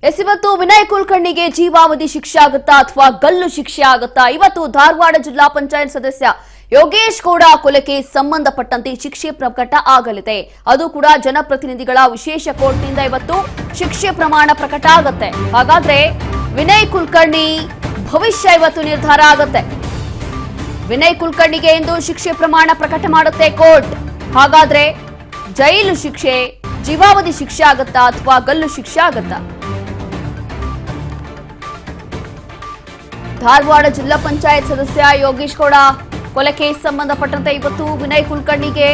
ಇವತ್ತು ವಿನಯ್ ಕುಲಕರ್ಣಿಗೆ ಜೀವಾವಧಿ ಶಿಕ್ಷೆ ಆಗುತ್ತಾ ಅಥವಾ ಗಲ್ಲು ಶಿಕ್ಷೆ ಆಗುತ್ತಾ? ಇವತ್ತು ಧಾರವಾಡ ಜಿಲ್ಲಾ ಪಂಚಾಯತ್ ಸದಸ್ಯ ಯೋಗೇಶ್ ಗೌಡ ಕೊಲೆಗೆ ಸಂಬಂಧಪಟ್ಟಂತೆ ಶಿಕ್ಷೆ ಪ್ರಕಟ ಆಗಲಿದೆ. ಅದು ಕೂಡ ಜನಪ್ರತಿನಿಧಿಗಳ ವಿಶೇಷ ಕೋರ್ಟ್ನಿಂದ ಇವತ್ತು ಶಿಕ್ಷೆ ಪ್ರಮಾಣ ಪ್ರಕಟ ಆಗುತ್ತೆ. ಹಾಗಾದ್ರೆ ವಿನಯ್ ಕುಲಕರ್ಣಿ ಭವಿಷ್ಯ ಇವತ್ತು ನಿರ್ಧಾರ ಆಗುತ್ತೆ. ವಿನಯ್ ಕುಲಕರ್ಣಿಗೆ ಎಂದು ಶಿಕ್ಷೆ ಪ್ರಮಾಣ ಪ್ರಕಟ ಮಾಡುತ್ತೆ ಕೋರ್ಟ್. ಹಾಗಾದ್ರೆ ಜೈಲು ಶಿಕ್ಷೆ, ಜೀವಾವಧಿ ಶಿಕ್ಷೆ ಆಗುತ್ತಾ ಅಥವಾ ಗಲ್ಲು ಶಿಕ್ಷೆ ಆಗುತ್ತಾ? ಧಾರವಾಡ ಜಿಲ್ಲಾ ಪಂಚಾಯತ್ ಸದಸ್ಯ ಯೋಗೇಶ್ ಗೌಡ ಕೊಲೆ ಕೇಸ್ ಸಂಬಂಧಪಟ್ಟಂತೆ ಇವತ್ತು ವಿನಯ್ ಕುಲಕರ್ಣಿಗೆ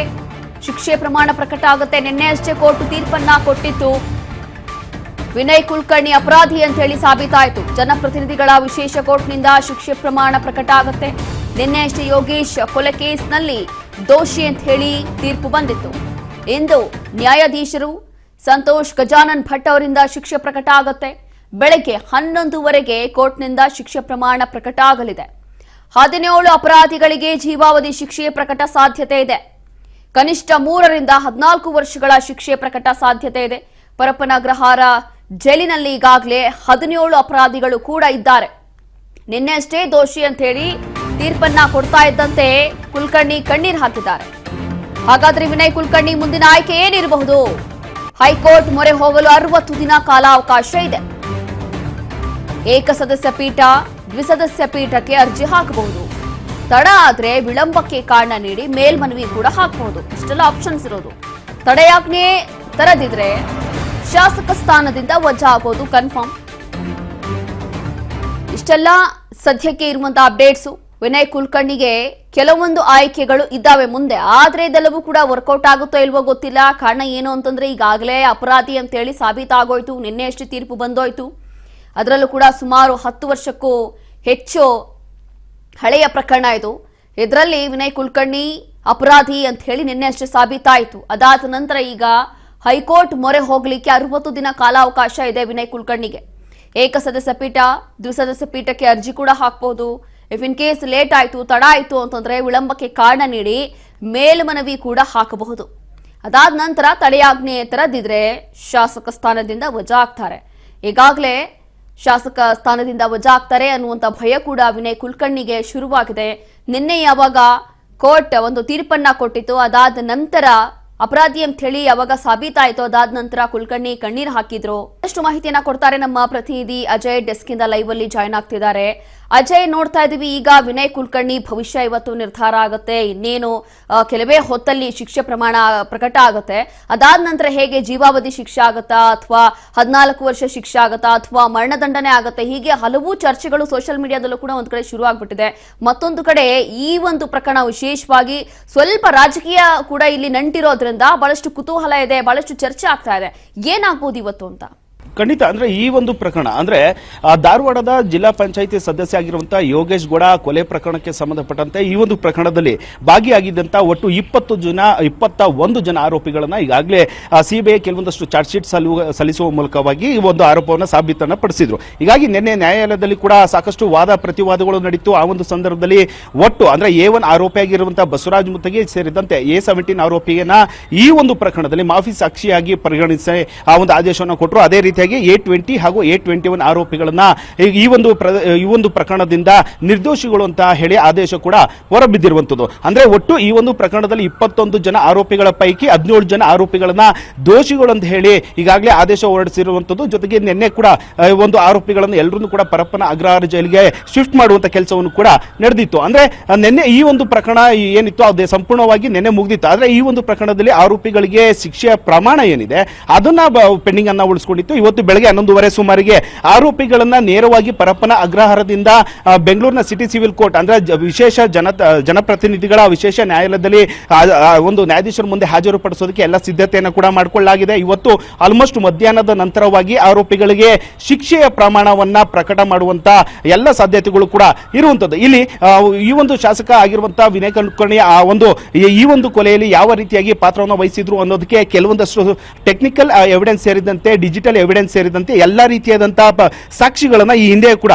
ಶಿಕ್ಷೆ ಪ್ರಮಾಣ ಪ್ರಕಟ ಆಗುತ್ತೆ. ನಿನ್ನೆ ಅಷ್ಟೇ ಕೋರ್ಟ್ ತೀರ್ಪನ್ನ ಕೊಟ್ಟಿತ್ತು. ವಿನಯ್ ಕುಲಕರ್ಣಿ ಅಪರಾಧಿ ಅಂತ ಹೇಳಿ ಸಾಬೀತಾಯಿತು. ಜನಪ್ರತಿನಿಧಿಗಳ ವಿಶೇಷ ಕೋರ್ಟ್ನಿಂದ ಶಿಕ್ಷೆ ಪ್ರಮಾಣ ಪ್ರಕಟ ಆಗುತ್ತೆ. ನಿನ್ನೆ ಅಷ್ಟೇ ಯೋಗೇಶ್ ಕೊಲೆ ಕೇಸ್ನಲ್ಲಿ ದೋಷಿ ಅಂತ ಹೇಳಿ ತೀರ್ಪು ಬಂದಿತ್ತು. ಇಂದು ನ್ಯಾಯಾಧೀಶರು ಸಂತೋಷ್ ಗಜಾನನ್ ಭಟ್ ಅವರಿಂದ ಶಿಕ್ಷೆ ಪ್ರಕಟ ಆಗುತ್ತೆ. ಬೆಳಗ್ಗೆ 11:00 ಕೋರ್ಟ್ನಿಂದ ಶಿಕ್ಷೆ ಪ್ರಮಾಣ ಪ್ರಕಟ ಆಗಲಿದೆ. 17 ಅಪರಾಧಿಗಳಿಗೆ ಜೀವಾವಧಿ ಶಿಕ್ಷೆ ಪ್ರಕಟ ಸಾಧ್ಯತೆ ಇದೆ. ಕನಿಷ್ಠ 3 ರಿಂದ 14 ವರ್ಷಗಳ ಶಿಕ್ಷೆ ಪ್ರಕಟ ಸಾಧ್ಯತೆ ಇದೆ. ಪರಪ್ಪನ ಅಗ್ರಹಾರ ಜೈಲಿನಲ್ಲಿ ಈಗಾಗಲೇ 17 ಅಪರಾಧಿಗಳು ಕೂಡ ಇದ್ದಾರೆ. ನಿನ್ನೆ ಅಷ್ಟೇ ದೋಷಿ ಅಂತ ಹೇಳಿ ತೀರ್ಪನ್ನ ಕೊಡ್ತಾ ಇದ್ದಂತೆ ಕುಲಕರ್ಣಿ ಕಣ್ಣೀರು ಹಾಕಿದ್ದಾರೆ. ಹಾಗಾದ್ರೆ ವಿನಯ್ ಕುಲಕರ್ಣಿ ಮುಂದಿನ ಆಯ್ಕೆ ಏನಿರಬಹುದು? ಹೈಕೋರ್ಟ್ ಮೊರೆ ಹೋಗಲು 60 ದಿನ ಕಾಲಾವಕಾಶ ಇದೆ. ಏಕಸದಸ್ಯ ಪೀಠ, ದ್ವಿಸದಸ್ಯ ಪೀಠಕ್ಕೆ ಅರ್ಜಿ ಹಾಕಬಹುದು. ತಡ ಆದ್ರೆ ವಿಳಂಬಕ್ಕೆ ಕಾರಣ ನೀಡಿ ಮೇಲ್ಮನವಿ ಕೂಡ ಹಾಕಬಹುದು. ಇಷ್ಟೆಲ್ಲ ಆಪ್ಷನ್ಸ್ ಇರೋದು. ತಡೆಯಾಜ್ಞೆ ತರದಿದ್ರೆ ಶಾಸಕ ಸ್ಥಾನದಿಂದ ವಜಾ ಆಗೋದು ಕನ್ಫರ್ಮ್. ಇಷ್ಟೆಲ್ಲ ಸದ್ಯಕ್ಕೆ ಇರುವಂತಹ ಅಪ್ಡೇಟ್ಸು. ವಿನಯ್ ಕುಲಕರ್ಣಿಗೆ ಕೆಲವೊಂದು ಆಯ್ಕೆಗಳು ಇದ್ದಾವೆ ಮುಂದೆ. ಆದ್ರೆ ಇದೆಲ್ಲವೂ ಕೂಡ ವರ್ಕೌಟ್ ಆಗುತ್ತೋ ಇಲ್ವೋ ಗೊತ್ತಿಲ್ಲ. ಕಾರಣ ಏನು ಅಂತಂದ್ರೆ ಈಗಾಗಲೇ ಅಪರಾಧಿ ಅಂತ ಹೇಳಿ ಸಾಬೀತಾಗೋಯ್ತು. ನಿನ್ನೆ ಅಷ್ಟೇ ತೀರ್ಪು ಬಂದೋಯ್ತು. ಅದರಲ್ಲೂ ಕೂಡ ಸುಮಾರು 10 ವರ್ಷಕ್ಕೂ ಹೆಚ್ಚು ಹಳೆಯ ಪ್ರಕರಣ ಇದು. ಇದರಲ್ಲಿ ವಿನಯ್ ಕುಲಕರ್ಣಿ ಅಪರಾಧಿ ಅಂತ ಹೇಳಿ ನಿನ್ನೆ ಅಷ್ಟೇ ಸಾಬೀತಾಯಿತು. ಅದಾದ ನಂತರ ಈಗ ಹೈಕೋರ್ಟ್ ಮೊರೆ ಹೋಗಲಿಕ್ಕೆ 60 ದಿನ ಕಾಲಾವಕಾಶ ಇದೆ ವಿನಯ್ ಕುಲಕರ್ಣಿಗೆ. ಏಕಸದಸ್ಯ ಪೀಠ, ದ್ವಿಸದಸ್ಯ ಪೀಠಕ್ಕೆ ಅರ್ಜಿ ಕೂಡ ಹಾಕಬಹುದು. ಇಫ್ ಇನ್ ಕೇಸ್ ಲೇಟ್ ಆಯ್ತು, ತಡ ಆಯ್ತು ಅಂತಂದ್ರೆ ವಿಳಂಬಕ್ಕೆ ಕಾರಣ ನೀಡಿ ಮೇಲ್ಮನವಿ ಕೂಡ ಹಾಕಬಹುದು. ಅದಾದ ನಂತರ ತಡೆಯಾಜ್ಞೆ ತರದಿದ್ರೆ ಶಾಸಕ ಸ್ಥಾನದಿಂದ ವಜಾ ಆಗ್ತಾರೆ. ಈಗಾಗಲೇ ಶಾಸಕ ಸ್ಥಾನದಿಂದ ವಜಾ ಆಗ್ತಾರೆ ಅನ್ನುವಂಥ ಭಯ ಕೂಡ ವಿನಯ್ ಕುಲಕರ್ಣಿಗೆ ಶುರುವಾಗಿದೆ. ನಿನ್ನೆ ಯಾವಾಗ ಕೋರ್ಟ್ ಒಂದು ತೀರ್ಪನ್ನ ಕೊಟ್ಟಿತ್ತು, ಅದಾದ ನಂತರ ಅಪರಾಧಿ ಅಂತ ಹೇಳಿ ಯಾವಾಗ ಸಾಬೀತಾಯಿತು, ಅದಾದ ನಂತರ ಕುಲಕರ್ಣಿ ಕಣ್ಣೀರು ಹಾಕಿದ್ರು. ಅಷ್ಟು ಮಾಹಿತಿಯನ್ನ ಕೊಡ್ತಾರೆ ನಮ್ಮ ಪ್ರತಿನಿಧಿ ಅಜಯ್. ಡೆಸ್ಕ್ ಇಂದ ಲೈವ್ ಅಲ್ಲಿ ಜಾಯ್ನ್ ಆಗ್ತಿದ್ದಾರೆ. ಅಜಯ್, ನೋಡ್ತಾ ಇದೀವಿ ಈಗ ವಿನಯ್ ಕುಲಕರ್ಣಿ ಭವಿಷ್ಯ ಇವತ್ತು ನಿರ್ಧಾರ ಆಗುತ್ತೆ. ಇನ್ನೇನು ಕೆಲವೇ ಹೊತ್ತಲ್ಲಿ ಶಿಕ್ಷೆ ಪ್ರಮಾಣ ಪ್ರಕಟ ಆಗುತ್ತೆ. ಅದಾದ ನಂತರ ಹೇಗೆ ಜೀವಾವಧಿ ಶಿಕ್ಷೆ ಆಗುತ್ತಾ ಅಥವಾ 14 ವರ್ಷ ಶಿಕ್ಷೆ ಆಗುತ್ತಾ ಅಥವಾ ಮರಣದಂಡನೆ ಆಗುತ್ತೆ? ಹೀಗೆ ಹಲವು ಚರ್ಚೆಗಳು ಸೋಷಿಯಲ್ ಮೀಡಿಯಾದಲ್ಲೂ ಕೂಡ ಒಂದು ಕಡೆ ಶುರು ಆಗ್ಬಿಟ್ಟಿದೆ. ಮತ್ತೊಂದು ಕಡೆ ಈ ಒಂದು ಪ್ರಕರಣ ವಿಶೇಷವಾಗಿ ಸ್ವಲ್ಪ ರಾಜಕೀಯ ಕೂಡ ಇಲ್ಲಿ ನಂಟಿರೋದ್ರಿಂದ ಬಹಳಷ್ಟು ಕುತೂಹಲ ಇದೆ, ಬಹಳಷ್ಟು ಚರ್ಚೆ ಆಗ್ತಾ ಇದೆ. ಏನಾಗ್ಬೋದು ಇವತ್ತು ಅಂತ? ಖಂಡಿತ. ಅಂದ್ರೆ ಈ ಒಂದು ಪ್ರಕರಣ ಅಂದ್ರೆ ಧಾರವಾಡದ ಜಿಲ್ಲಾ ಪಂಚಾಯಿತಿ ಸದಸ್ಯ ಆಗಿರುವಂತಹ ಯೋಗೇಶ್ ಗೌಡ ಕೊಲೆ ಪ್ರಕರಣಕ್ಕೆ ಸಂಬಂಧಪಟ್ಟಂತೆ ಈ ಒಂದು ಪ್ರಕರಣದಲ್ಲಿ ಭಾಗಿಯಾಗಿದ್ದಂತ ಒಟ್ಟು 21 ಜನ ಆರೋಪಿಗಳನ್ನ ಈಗಾಗಲೇ ಸಿಬಿಐ ಕೆಲವೊಂದಷ್ಟು ಚಾರ್ಜ್ ಶೀಟ್ ಸಲ್ಲಿಸುವ ಮೂಲಕವಾಗಿ ಈ ಒಂದು ಆರೋಪವನ್ನು ಸಾಬೀತನ್ನ ಪಡಿಸಿದ್ರು. ಹೀಗಾಗಿ ನಿನ್ನೆ ನ್ಯಾಯಾಲಯದಲ್ಲಿ ಕೂಡ ಸಾಕಷ್ಟು ವಾದ ಪ್ರತಿವಾದಗಳು ನಡೀತು. ಆ ಒಂದು ಸಂದರ್ಭದಲ್ಲಿ ಒಟ್ಟು ಅಂದ್ರೆ A1 ಆರೋಪಿಯಾಗಿರುವಂತಹ ಬಸವರಾಜ್ ಮುತ್ತಗಿ ಸೇರಿದಂತೆ A17 ಆರೋಪಿಯನ್ನ ಈ ಒಂದು ಪ್ರಕರಣದಲ್ಲಿ ಮಾಫಿ ಸಾಕ್ಷಿಯಾಗಿ ಪರಿಗಣಿಸಿ ಆ ಒಂದು ಆದೇಶವನ್ನು ಕೊಟ್ಟರು. ಅದೇ ರೀತಿಯಾಗಿ A20 ಹಾಗೂ A21 ಆರೋಪಿಗಳನ್ನ ಈ ಒಂದು ಪ್ರಕರಣದಿಂದ ನಿರ್ದೋಷಿಗಳು ಅಂತ ಹೇಳಿ ಆದೇಶ ಕೂಡ ಹೊರಬಿದ್ದಿರುವಂತದ್ದು. ಅಂದ್ರೆ ಒಟ್ಟು ಈ ಒಂದು ಪ್ರಕರಣದಲ್ಲಿ 21 ಜನ ಆರೋಪಿಗಳ ಪೈಕಿ 17 ಜನ ಆರೋಪಿಗಳನ್ನ ದೋಷಿಗಳು ಅಂತ ಹೇಳಿ ಈಗಾಗಲೇ ಆದೇಶ ಹೊರಡಿಸಿರುವಂತದ್ದು. ಜೊತೆಗೆ ನಿನ್ನೆ ಕೂಡ ಒಂದು ಆರೋಪಿಗಳನ್ನು ಎಲ್ಲರನ್ನೂ ಕೂಡ ಪರಪ್ಪನ ಅಗ್ರಹಾರ ಜೈಲಿಗೆ ಶಿಫ್ಟ್ ಮಾಡುವಂತ ಕೆಲಸವನ್ನು ಕೂಡ ನಡೆದಿತ್ತು. ಅಂದ್ರೆ ನಿನ್ನೆ ಈ ಒಂದು ಪ್ರಕರಣ ಏನಿತ್ತು ಅದು ಸಂಪೂರ್ಣವಾಗಿ ನಿನ್ನೆ ಮುಗಿದಿತ್ತು. ಆದ್ರೆ ಈ ಒಂದು ಪ್ರಕರಣದಲ್ಲಿ ಆರೋಪಿಗಳಿಗೆ ಶಿಕ್ಷೆಯ ಪ್ರಮಾಣ ಏನಿದೆ ಅದನ್ನ ಪೆಂಡಿಂಗ್ ಅನ್ನ ಉಳಿಸಿಕೊಂಡಿತ್ತು. ಇವತ್ತು ಬೆಳಗ್ಗೆ 11:30 ಸುಮಾರಿಗೆ ಆರೋಪಿಗಳನ್ನ ನೇರವಾಗಿ ಪರಪ್ಪನ ಅಗ್ರಹಾರದಿಂದ ಬೆಂಗಳೂರಿನ ಸಿಟಿ ಸಿವಿಲ್ ಕೋರ್ಟ್ ಅಂದ್ರೆ ವಿಶೇಷ ಜನಪ್ರತಿನಿಧಿಗಳ ವಿಶೇಷ ನ್ಯಾಯಾಲಯದಲ್ಲಿ ಒಂದು ನ್ಯಾಯಾಧೀಶರ ಮುಂದೆ ಹಾಜರುಪಡಿಸೋದಕ್ಕೆ ಎಲ್ಲ ಸಿದ್ಧತೆಯನ್ನು ಕೂಡ ಮಾಡಿಕೊಳ್ಳಲಾಗಿದೆ. ಇವತ್ತು ಆಲ್ಮೋಸ್ಟ್ ಮಧ್ಯಾಹ್ನದ ನಂತರವಾಗಿ ಆರೋಪಿಗಳಿಗೆ ಶಿಕ್ಷೆಯ ಪ್ರಮಾಣವನ್ನ ಪ್ರಕಟ ಮಾಡುವಂತ ಎಲ್ಲ ಸಾಧ್ಯತೆಗಳು ಕೂಡ ಇರುವಂತದ್ದು. ಇಲ್ಲಿ ಈ ಒಂದು ಶಾಸಕ ಆಗಿರುವಂತಹ ವಿನಯ್ ಕುಲಕರ್ಣಿ ಈ ಒಂದು ಕೊಲೆಯಲ್ಲಿ ಯಾವ ರೀತಿಯಾಗಿ ಪಾತ್ರವನ್ನು ವಹಿಸಿದ್ರು ಅನ್ನೋದಕ್ಕೆ ಕೆಲವೊಂದಷ್ಟು ಟೆಕ್ನಿಕಲ್ ಎವಿಡೆನ್ಸ್ ಸೇರಿದಂತೆ ಡಿಜಿಟಲ್ ಎವಿಡೆನ್ಸ್ ಎವಿಡೆನ್ಸ್ ಸೇರಿದಂತೆ ಎಲ್ಲ ರೀತಿಯಾದಂತಹ ಸಾಕ್ಷಿಗಳನ್ನ ಈ ಹಿಂದೆ ಕೂಡ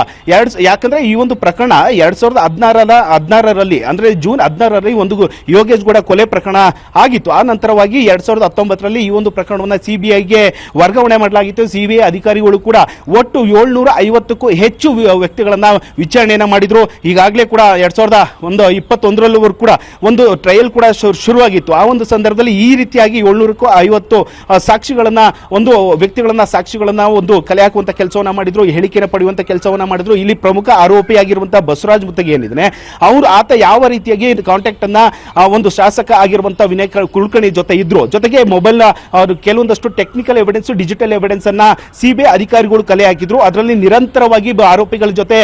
ಯಾಕಂದ್ರೆ ಈ ಒಂದು ಪ್ರಕರಣ 2016ರಲ್ಲಿ ಅಂದ್ರೆ ಜೂನ್ 16ರಲ್ಲಿ ಒಂದು ಯೋಗೇಶ್ ಗೌಡ ಕೊಲೆ ಪ್ರಕರಣ ಆಗಿತ್ತು. ಆ ನಂತರವಾಗಿ 2019ರಲ್ಲಿ ಈ ಒಂದು ಪ್ರಕರಣವನ್ನ ಸಿಬಿಐಗೆ ವರ್ಗಾವಣೆ ಮಾಡಲಾಗಿತ್ತು. ಸಿಬಿಐ ಅಧಿಕಾರಿಗಳು ಕೂಡ ಒಟ್ಟು 750ಕ್ಕೂ ಹೆಚ್ಚು ವ್ಯಕ್ತಿಗಳನ್ನ ವಿಚಾರಣೆಯನ್ನ ಮಾಡಿದ್ರು. ಈಗಾಗಲೇ ಕೂಡ 2021ರಲ್ಲೂ ಕೂಡ ಒಂದು ಟ್ರಯಲ್ ಕೂಡ ಶುರುವಾಗಿತ್ತು. ಆ ಒಂದು ಸಂದರ್ಭದಲ್ಲಿ ಈ ರೀತಿಯಾಗಿ 750 ಸಾಕ್ಷಿಗಳನ್ನ ಒಂದು ವ್ಯಕ್ತಿಗಳನ್ನ ಸಾಕ್ಷಿಗಳನ್ನ ಒಂದು ಕಲೆ ಹಾಕುವಂತ ಕೆಲಸವನ್ನ ಮಾಡಿದ್ರು, ಹೇಳಿಕೆಯನ್ನು ಪಡೆಯುವಂತ ಕೆಲಸವನ್ನ ಮಾಡಿದ್ರು. ಇಲ್ಲಿ ಪ್ರಮುಖ ಆರೋಪಿಯಾಗಿರುವಂತಹ ಬಸವರಾಜ್ ಮುತ್ತಗಿ ಏನಿದೆ ಆತ ಯಾವ ರೀತಿಯಾಗಿ ಕಾಂಟ್ಯಾಕ್ಟ್ ಅನ್ನ ಒಂದು ಶಾಸಕ ಆಗಿರುವಂತಹ ವಿನಯ್ ಕುಲಕರ್ಣಿ ಜೊತೆ ಇದ್ರು, ಜೊತೆಗೆ ಮೊಬೈಲ್ ಕೆಲವೊಂದಷ್ಟು ಟೆಕ್ನಿಕಲ್ ಎವಿಡೆನ್ಸ್, ಡಿಜಿಟಲ್ ಎವಿಡೆನ್ಸ್ ಅನ್ನ ಸಿಬಿಐ ಅಧಿಕಾರಿಗಳು ಕಲೆ ಹಾಕಿದ್ರು. ಅದರಲ್ಲಿ ನಿರಂತರವಾಗಿ ಆರೋಪಿಗಳ ಜೊತೆ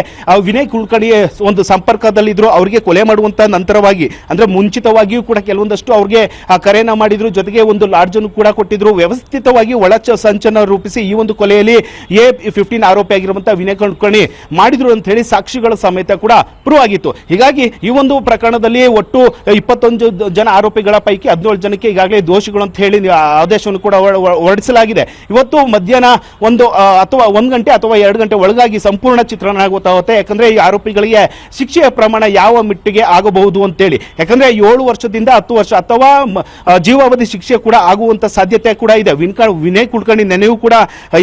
ವಿನಯ್ ಕುಲಕರ್ಣಿ ಒಂದು ಸಂಪರ್ಕದಲ್ಲಿದ್ರು. ಅವರಿಗೆ ಕೊಲೆ ಮಾಡುವಂತ ನಂತರವಾಗಿ ಅಂದ್ರೆ ಮುಂಚಿತವಾಗಿಯೂ ಕೂಡ ಕೆಲವೊಂದಷ್ಟು ಅವ್ರಿಗೆ ಕರೆಯನ್ನ ಮಾಡಿದ್ರು, ಜೊತೆಗೆ ಒಂದು ಲಾಡ್ಜ್ ಅನ್ನು ಕೂಡ ಕೊಟ್ಟಿದ್ರು. ವ್ಯವಸ್ಥಿತವಾಗಿ ಒಳ ಸಂಚನ ರೂಪಿಸಿ ಈ ಒಂದು ಕೊಲೆಯಲ್ಲಿ A15 ಆರೋಪಿ ಆಗಿರುವಂತಹ ವಿನಯ್ ಕುಲಕರ್ಣಿ ಮಾಡಿದ್ರು ಅಂತ ಹೇಳಿ ಸಾಕ್ಷಿಗಳ ಸಮೇತ ಕೂಡ ಪ್ರೂವ್ ಆಗಿತ್ತು. ಹೀಗಾಗಿ ಈ ಒಂದು ಪ್ರಕರಣದಲ್ಲಿ ಒಟ್ಟು 21 ಜನ ಆರೋಪಿಗಳ ಪೈಕಿ 17 ಜನಕ್ಕೆ ಈಗಾಗಲೇ ದೋಷಿಗಳು ಅಂತ ಹೇಳಿ ಆದೇಶವನ್ನು ಕೂಡ ಹೊರಡಿಸಲಾಗಿದೆ. ಇವತ್ತು ಮಧ್ಯಾಹ್ನ ಅಥವಾ 1 ಗಂಟೆ ಅಥವಾ 2 ಗಂಟೆ ಒಳಗಾಗಿ ಸಂಪೂರ್ಣ ಚಿತ್ರಣ ಗೊತ್ತಾಗುತ್ತೆ. ಯಾಕಂದ್ರೆ ಈ ಆರೋಪಿಗಳಿಗೆ ಶಿಕ್ಷೆಯ ಪ್ರಮಾಣ ಯಾವ ಮಟ್ಟಿಗೆ ಆಗಬಹುದು ಅಂತೇಳಿ. ಯಾಕಂದ್ರೆ 7 ವರ್ಷದಿಂದ 10 ವರ್ಷ ಅಥವಾ ಜೀವಾವಧಿ ಶಿಕ್ಷೆ ಕೂಡ ಆಗುವಂತ ಸಾಧ್ಯತೆ ಕೂಡ ಇದೆ. ವಿನಯ್ ಕುಲಕರ್ಣಿ ನೆನೆಯೂ ಕೂಡ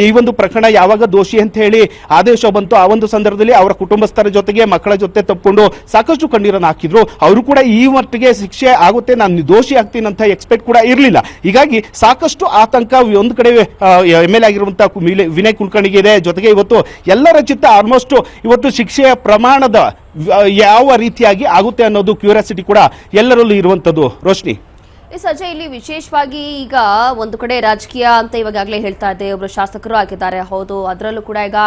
ಈ ಒಂದು ಪ್ರಕರಣ ಯಾವಾಗ ದೋಷಿ ಅಂತ ಹೇಳಿ ಆದೇಶ ಬಂತು, ಆ ಒಂದು ಸಂದರ್ಭದಲ್ಲಿ ಅವರ ಕುಟುಂಬಸ್ಥರ ಜೊತೆಗೆ ಮಕ್ಕಳ ಜೊತೆ ತಪ್ಪಿಕೊಂಡು ಸಾಕಷ್ಟು ಕಣ್ಣೀರನ್ನು ಹಾಕಿದ್ರು. ಅವರು ಕೂಡ ಈ ಮಟ್ಟಿಗೆ ಶಿಕ್ಷೆ ಆಗುತ್ತೆ, ನಾನು ದೋಷಿ ಆಗ್ತೀನಿ ಅಂತ ಎಕ್ಸ್ಪೆಕ್ಟ್ ಕೂಡ ಇರಲಿಲ್ಲ. ಹೀಗಾಗಿ ಸಾಕಷ್ಟು ಆತಂಕ ಒಂದು ಕಡೆ MLA ಆಗಿರುವಂತಹ ವಿನಯ್ ಕುಲಕರ್ಣಿಗೆ ಇದೆ. ಜೊತೆಗೆ ಇವತ್ತು ಎಲ್ಲರ ಚಿತ್ತ ಆಲ್ಮೋಸ್ಟ್ ಇವತ್ತು ಶಿಕ್ಷೆಯ ಪ್ರಮಾಣದ ಯಾವ ರೀತಿಯಾಗಿ ಆಗುತ್ತೆ ಅನ್ನೋದು ಕ್ಯೂರಿಯಾಸಿಟಿ ಕೂಡ ಎಲ್ಲರಲ್ಲೂ ಇರುವಂತದ್ದು. ರೋಶ್ನಿ, ಸಜಯ್, ಇಲ್ಲಿ ವಿಶೇಷವಾಗಿ ಈಗ ಒಂದು ಕಡೆ ರಾಜಕೀಯ ಅಂತ ಇವಾಗಲೇ ಹೇಳ್ತಾ ಇದೆ, ಒಬ್ರು ಶಾಸಕರು ಆಗಿದ್ದಾರೆ, ಹೌದು. ಅದರಲ್ಲೂ ಕೂಡ ಈಗ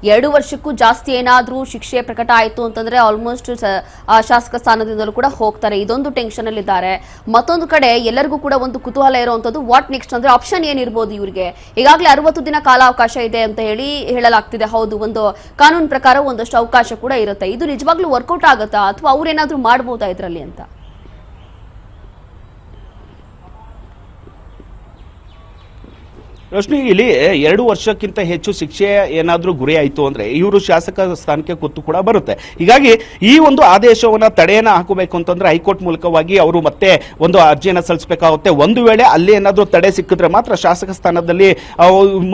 2 ವರ್ಷಕ್ಕೂ ಜಾಸ್ತಿ ಏನಾದ್ರೂ ಶಿಕ್ಷೆ ಪ್ರಕಟ ಆಯಿತು ಅಂತಂದ್ರೆ ಆಲ್ಮೋಸ್ಟ್ ಶಾಸಕ ಸ್ಥಾನದಿಂದಲೂ ಕೂಡ ಹೋಗ್ತಾರೆ. ಇದೊಂದು ಟೆನ್ಷನ್ ಅಲ್ಲಿ ಇದ್ದಾರೆ. ಮತ್ತೊಂದು ಕಡೆ ಎಲ್ಲರಿಗೂ ಕೂಡ ಒಂದು ಕುತೂಹಲ ಇರುವಂತದ್ದು ವಾಟ್ ನೆಕ್ಸ್ಟ್ ಅಂದ್ರೆ ಆಪ್ಷನ್ ಏನಿರ್ಬೋದು ಇವರಿಗೆ. ಈಗಾಗಲೇ 60 ದಿನ ಕಾಲಾವಕಾಶ ಇದೆ ಅಂತ ಹೇಳಲಾಗ್ತಿದೆ. ಹೌದು, ಒಂದು ಕಾನೂನು ಪ್ರಕಾರ ಒಂದಷ್ಟು ಅವಕಾಶ ಕೂಡ ಇರುತ್ತೆ. ಇದು ನಿಜವಾಗ್ಲೂ ವರ್ಕೌಟ್ ಆಗುತ್ತಾ ಅಥವಾ ಅವ್ರೇನಾದ್ರೂ ಮಾಡ್ಬೋದಾ ಇದರಲ್ಲಿ ಅಂತ? ರೋಶ್ನಿ, ಇಲ್ಲಿ 2 ವರ್ಷಕ್ಕಿಂತ ಹೆಚ್ಚು ಶಿಕ್ಷೆ ಏನಾದ್ರೂ ಗುರಿ ಆಯಿತು ಅಂದ್ರೆ ಇವರು ಶಾಸಕ ಸ್ಥಾನಕ್ಕೆ ಕುತ್ತು ಕೂಡ ಬರುತ್ತೆ. ಹೀಗಾಗಿ ಈ ಒಂದು ಆದೇಶವನ್ನ ತಡೆಯನ್ನ ಹಾಕಬೇಕು ಅಂತಂದ್ರೆ ಹೈಕೋರ್ಟ್ ಮೂಲಕವಾಗಿ ಅವರು ಮತ್ತೆ ಒಂದು ಅರ್ಜಿಯನ್ನ ಸಲ್ಲಿಸಬೇಕಾಗುತ್ತೆ. ಒಂದು ವೇಳೆ ಅಲ್ಲಿ ಏನಾದ್ರೂ ತಡೆ ಸಿಕ್ಕಿದ್ರೆ ಮಾತ್ರ ಶಾಸಕ ಸ್ಥಾನದಲ್ಲಿ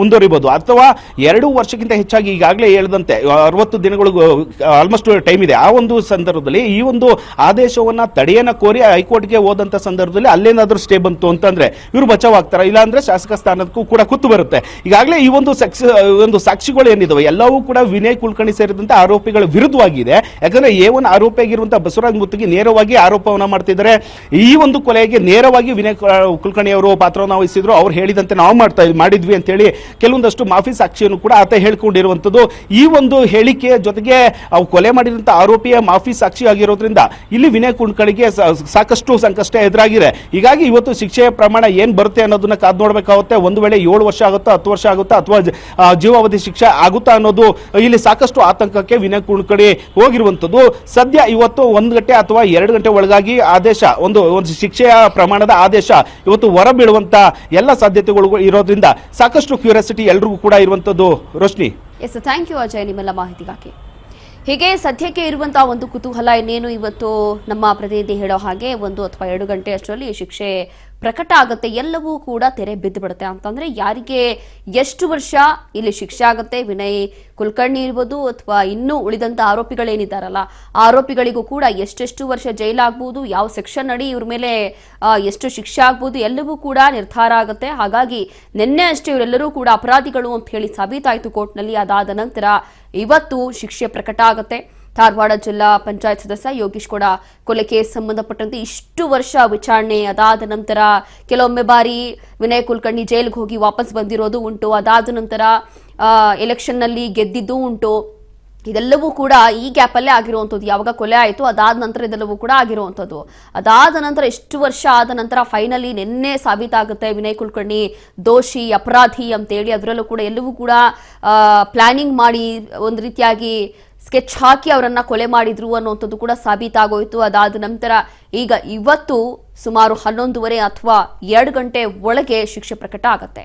ಮುಂದುವರಿಬಹುದು. ಅಥವಾ 2 ವರ್ಷಕ್ಕಿಂತ ಹೆಚ್ಚಾಗಿ ಈಗಾಗಲೇ ಹೇಳಿದಂತೆ 60 ದಿನಗಳು ಆಲ್ಮೋಸ್ಟ್ ಟೈಮ್ ಇದೆ. ಆ ಒಂದು ಸಂದರ್ಭದಲ್ಲಿ ಈ ಒಂದು ಆದೇಶವನ್ನ ತಡೆಯನ್ನ ಕೋರಿ ಹೈಕೋರ್ಟ್ಗೆ ಹೋದಂತ ಸಂದರ್ಭದಲ್ಲಿ ಅಲ್ಲೇನಾದ್ರೂ ಸ್ಟೇ ಬಂತು ಅಂತಂದ್ರೆ ಇವರು ಬಚಾವ್ ಆಗ್ತಾರೆ, ಇಲ್ಲ ಅಂದ್ರೆ ಶಾಸಕ ಸ್ಥಾನಕ್ಕೂ ಕೂಡ ಕುತ್ತು ಬರುತ್ತೆ. ಈಗಾಗಲೇ ಈ ಒಂದು ಸಾಕ್ಷಿಗಳು ಏನಿದಾವೆ ಎಲ್ಲವೂ ಕೂಡ ವಿನಯ್ ಕುಲಕರ್ಣಿ ಸೇರಿದಂತೆ ಆರೋಪಿಗಳ ವಿರುದ್ಧವಾಗಿದೆ. ಯಾಕಂದ್ರೆ A1 ಆರೋಪಿಯಾಗಿರುವಂತಹ ಬಸವರಾಜ್ ಮುತ್ತಗಿ ನೇರವಾಗಿ ಆರೋಪವನ್ನ ಮಾಡ್ತಿದ್ದಾರೆ. ಈ ಒಂದು ಕೊಲೆಗೆ ನೇರವಾಗಿ ವಿನಯ್ ಕುಲಕರ್ಣಿ ಅವರು ಪಾತ್ರವನ್ನು ವಹಿಸಿದ್ರು. ಅವ್ರು ಹೇಳಿದಂತೆ ನಾವು ಮಾಡಿದ್ವಿ ಅಂತ ಹೇಳಿ ಕೆಲವೊಂದಷ್ಟು ಮಾಫಿ ಸಾಕ್ಷಿಯನ್ನು ಕೂಡ ಆತ ಹೇಳ್ಕೊಂಡಿರುವಂತದ್ದು. ಈ ಒಂದು ಹೇಳಿಕೆ ಜೊತೆಗೆ ಅವು ಕೊಲೆ ಮಾಡಿದಂತ ಆರೋಪಿಯ ಮಾಫಿ ಸಾಕ್ಷಿ ಆಗಿರೋದ್ರಿಂದ ಇಲ್ಲಿ ವಿನಯ್ ಕುಲಕರ್ಣಿಗೆ ಸಾಕಷ್ಟು ಸಂಕಷ್ಟ ಎದುರಾಗಿದೆ. ಹೀಗಾಗಿ ಇವತ್ತು ಶಿಕ್ಷೆಯ ಪ್ರಮಾಣ ಏನ್ ಬರುತ್ತೆ ಅನ್ನೋದನ್ನ ಕಾದು ನೋಡ್ಬೇಕಾಗುತ್ತೆ. ಒಂದು ವೇಳೆ 7 ವರ್ಷ ಆಗುತ್ತಾ 10 ವರ್ಷ ಆಗುತ್ತಾ ಅಥವಾ ಜೀವಾವಧಿ ಶಿಕ್ಷೆ ಆಗುತ್ತಾ ಅನ್ನೋದು ಇಲ್ಲಿ ಸಾಕಷ್ಟು ಆತಂಕಕ್ಕೆ ವಿನಯ್ ಕುಲಕರ್ಣಿ ಹೋಗಿರುವಂತದ್ದು. ಸದ್ಯ ಇವತ್ತು 1 ಗಂಟೆ ಅಥವಾ 2 ಗಂಟೆ ಒಳಗಾಗಿ ಆದೇಶ ಒಂದು ಶಿಕ್ಷೆಯ ಪ್ರಮಾಣದ ಆದೇಶ ಇವತ್ತು ಹೊರಬೀಳುವಂತ ಎಲ್ಲ ಸಾಧ್ಯತೆಗಳು ಇರೋದ್ರಿಂದ ಸಾಕಷ್ಟು ಕ್ಯೂರಿಯಾಸಿಟಿ ಎಲ್ರಿಗೂ ಕೂಡ ಇರುವಂತದ್ದು. Roshni, yes, thank you Ajay ನಿಮ್ಮೆಲ್ಲ ಮಾಹಿತಿಗಾಗಿ. ಹೀಗೆ ಸದ್ಯಕ್ಕೆ ಇರುವಂತಹ ಒಂದು ಕುತೂಹಲ ಇನ್ನೇನು ಇವತ್ತು ನಮ್ಮ ಪ್ರತಿನಿಧಿ ಹೇಳೋ ಹಾಗೆ 1 ಅಥವಾ 2 ಗಂಟೆ ಅಷ್ಟರಲ್ಲಿ ಶಿಕ್ಷೆ ಪ್ರಕಟ ಆಗುತ್ತೆ, ಎಲ್ಲವೂ ಕೂಡ ತೆರೆ ಬಿದ್ದು ಬಿಡುತ್ತೆ. ಅಂತಂದ್ರೆ ಯಾರಿಗೆ ಎಷ್ಟು ವರ್ಷ ಇಲ್ಲಿ ಶಿಕ್ಷೆ ಆಗುತ್ತೆ, ವಿನಯ್ ಕುಲಕರ್ಣಿ ಇರ್ಬೋದು ಅಥವಾ ಇನ್ನೂ ಉಳಿದಂತ ಆರೋಪಿಗಳೇನಿದ್ದಾರಲ್ಲ ಆರೋಪಿಗಳಿಗೂ ಕೂಡ ಎಷ್ಟೆಷ್ಟು ವರ್ಷ ಜೈಲಾಗಬಹುದು, ಯಾವ ಸೆಕ್ಷನ್ ಅಡಿ ಇವ್ರ ಮೇಲೆ ಎಷ್ಟು ಶಿಕ್ಷೆ ಆಗ್ಬೋದು ಎಲ್ಲವೂ ಕೂಡ ನಿರ್ಧಾರ ಆಗುತ್ತೆ. ಹಾಗಾಗಿ ನಿನ್ನೆ ಅಷ್ಟೇ ಇವರೆಲ್ಲರೂ ಕೂಡ ಅಪರಾಧಿಗಳು ಅಂತ ಹೇಳಿ ಸಾಬೀತಾಯಿತು ಕೋರ್ಟ್ನಲ್ಲಿ. ಅದಾದ ನಂತರ ಇವತ್ತು ಶಿಕ್ಷೆ ಪ್ರಕಟ ಆಗುತ್ತೆ. ಧಾರವಾಡ ಜಿಲ್ಲಾ ಪಂಚಾಯತ್ ಸದಸ್ಯ ಯೋಗೇಶ್ ಗೌಡ ಕೊಲೆ ಕೇಸ್ ಸಂಬಂಧಪಟ್ಟಂತೆ ಇಷ್ಟು ವರ್ಷ ವಿಚಾರಣೆ ಅದಾದ ನಂತರ ಕೆಲವೊಮ್ಮೆ ಬಾರಿ ವಿನಯ್ ಕುಲಕರ್ಣಿ ಜೈಲಿಗೆ ಹೋಗಿ ವಾಪಸ್ ಬಂದಿರೋದು ಉಂಟು. ಅದಾದ ನಂತರ ಎಲೆಕ್ಷನ್ನಲ್ಲಿ ಗೆದ್ದಿದ್ದು ಉಂಟು. ಇದೆಲ್ಲವೂ ಕೂಡ ಈ ಗ್ಯಾಪಲ್ಲೇ ಆಗಿರುವಂಥದ್ದು. ಯಾವಾಗ ಕೊಲೆ ಆಯಿತು ಅದಾದ ನಂತರ ಇದೆಲ್ಲವೂ ಕೂಡ ಆಗಿರುವಂಥದ್ದು. ಅದಾದ ನಂತರ ಎಷ್ಟು ವರ್ಷ ಆದ ನಂತರ ಫೈನಲಿ ನಿನ್ನೆ ಸಾಬೀತಾಗುತ್ತೆ ವಿನಯ್ ಕುಲಕರ್ಣಿ ದೋಷಿ ಅಪರಾಧಿ ಅಂತೇಳಿ. ಅದರಲ್ಲೂ ಕೂಡ ಎಲ್ಲವೂ ಕೂಡ ಪ್ಲಾನಿಂಗ್ ಮಾಡಿ ಒಂದು ರೀತಿಯಾಗಿ ಸ್ಕೆಚ್ ಹಾಕಿ ಅವರನ್ನ ಕೊಲೆ ಮಾಡಿದ್ರು ಅನ್ನುವಂಥದ್ದು ಕೂಡ ಸಾಬೀತಾಗೋಯ್ತು. ಅದಾದ ನಂತರ ಈಗ ಇವತ್ತು ಸುಮಾರು 11:30 ಅಥವಾ 2 ಗಂಟೆ ಒಳಗೆ ಶಿಕ್ಷೆ ಪ್ರಕಟ ಆಗುತ್ತೆ.